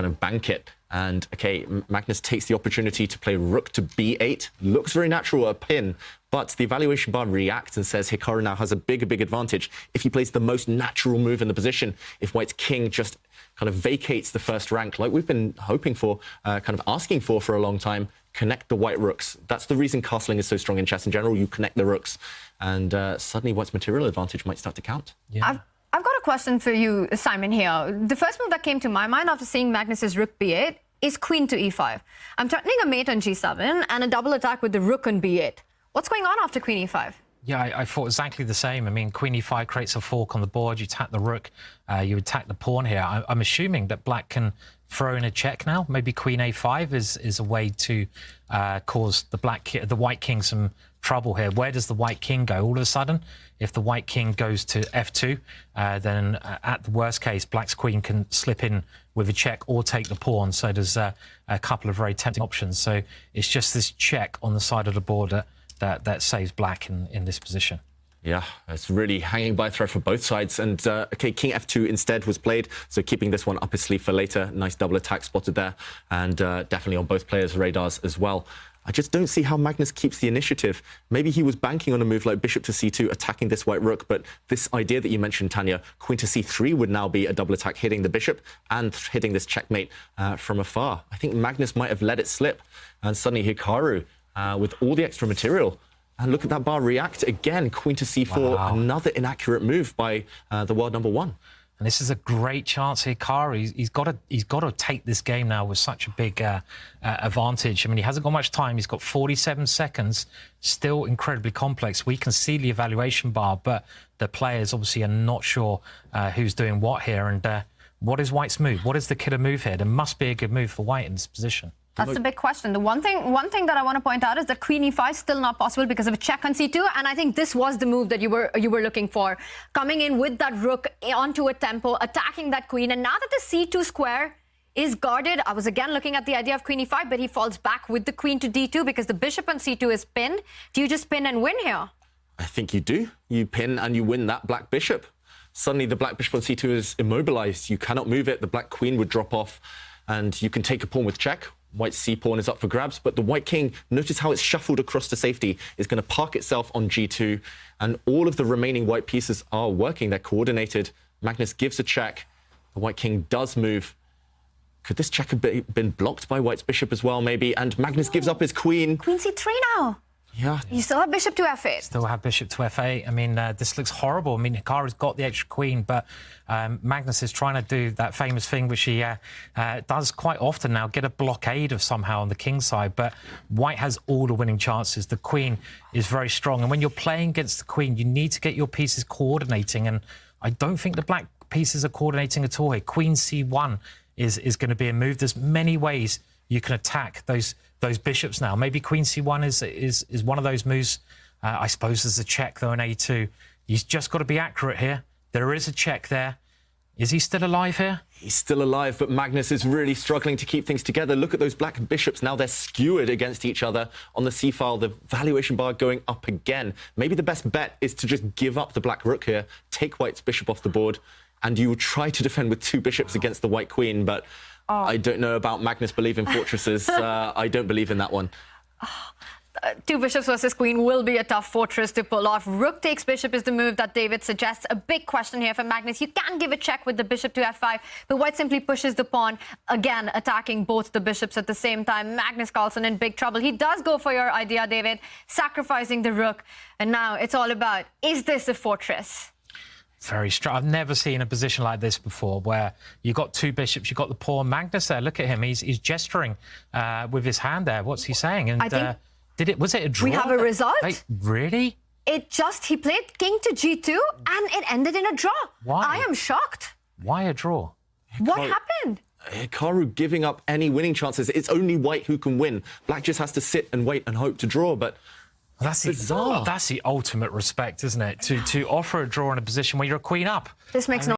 kind of bank it. And, okay, Magnus takes the opportunity to play rook to b8. Looks very natural, a pin, but the evaluation bar reacts and says Hikaru now has a big advantage if he plays the most natural move in the position. If white's king just kind of vacates the first rank, like we've been hoping for, kind of asking for a long time, connect the white rooks. That's the reason castling is so strong in chess in general. You connect the rooks, and suddenly white's material advantage might start to count. Yeah. I've got a question for you, Simon, here. The first move that came to my mind after seeing Magnus's rook b8 is queen to e5. I'm threatening a mate on g7 and a double attack with the rook on b8. What's going on after queen e5? Yeah, I thought exactly the same. I mean, queen e5 creates a fork on the board. You attack the rook, you attack the pawn here. I'm assuming that black can throw in a check now. Maybe queen a5 is a way to cause the white king some trouble here. Where does the white king go? All of a sudden, if the white king goes to f2, then at the worst case, black's queen can slip in with a check or take the pawn. So there's a couple of very tempting options. So it's just this check on the side of the board that saves black in this position. Yeah, it's really hanging by a thread for both sides. And, OK, king f2 instead was played, so keeping this one up his sleeve for later. Nice double attack spotted there, and definitely on both players' radars as well. I just don't see how Magnus keeps the initiative. Maybe he was banking on a move like bishop to c2, attacking this white rook, but this idea that you mentioned, Tanya, queen to c3 would now be a double attack, hitting the bishop and hitting this checkmate from afar. I think Magnus might have let it slip, and suddenly Hikaru, with all the extra material, and look at that bar react again. Queen to c4, wow. Another inaccurate move by the world number one. And this is a great chance here, Hikaru. He's got to take this game now with such a big advantage. I mean, he hasn't got much time. He's got 47 seconds. Still incredibly complex. We can see the evaluation bar, but the players obviously are not sure who's doing what here. And what is white's move? What is the killer move here? There must be a good move for white in this position. That's the big question. The one thing that I want to point out is that queen e5 is still not possible because of a check on c2, and I think this was the move that you were looking for, coming in with that rook onto a tempo, attacking that queen. And now that the c2 square is guarded, I was again looking at the idea of queen e5, but he falls back with the queen to d2 because the bishop on c2 is pinned. Do you just pin and win here? I think you do. You pin and you win that black bishop. Suddenly the black bishop on c2 is immobilized. You cannot move it. The black queen would drop off, and you can take a pawn with check. White's c-pawn is up for grabs, but the white king, notice how it's shuffled across to safety, is going to park itself on g2, and all of the remaining white pieces are working. They're coordinated. Magnus gives a check. The white king does move. Could this check have been blocked by white's bishop as well, maybe? And Magnus gives up his queen. Queen c3 now. Yeah. You still have bishop to f8. Still have bishop to f8. I mean, this looks horrible. I mean, Hikaru's got the extra queen, but Magnus is trying to do that famous thing, which he does quite often now, get a blockade of somehow on the king side. But white has all the winning chances. The queen is very strong. And when you're playing against the queen, you need to get your pieces coordinating. And I don't think the black pieces are coordinating at all here. Queen c1 is going to be a move. There's many ways you can attack those bishops now. Maybe queen c1 is one of those moves. I suppose there's a check, though, in a2. He's just got to be accurate here. There is a check there. Is he still alive here? He's still alive, but Magnus is really struggling to keep things together. Look at those black bishops. Now they're skewered against each other on the c-file. The valuation bar going up again. Maybe the best bet is to just give up the black rook here, take white's bishop off the board, and you will try to defend with two bishops against the white queen, but I don't know about Magnus believing fortresses. I don't believe in that one. Two bishops versus queen will be a tough fortress to pull off. Rook takes bishop is the move that David suggests. A big question here for Magnus. You can give a check with the bishop to f5, but white simply pushes the pawn, again attacking both the bishops at the same time. Magnus Carlsen in big trouble. He does go for your idea, David, sacrificing the rook. And now it's all about, is this a fortress? Very strong. I've never seen a position like this before, where you got two bishops, you got the pawn. Magnus there, look at him. He's gesturing with his hand there. What's he saying? And I think was it a draw? We have a result. Like, really? He played king to g2 and it ended in a draw. Why? I am shocked. Why a draw? What happened? Hikaru giving up any winning chances. It's only white who can win. Black just has to sit and wait and hope to draw, but that's bizarre. That's the ultimate respect, isn't it? To offer a draw in a position where you're a queen up. This makes no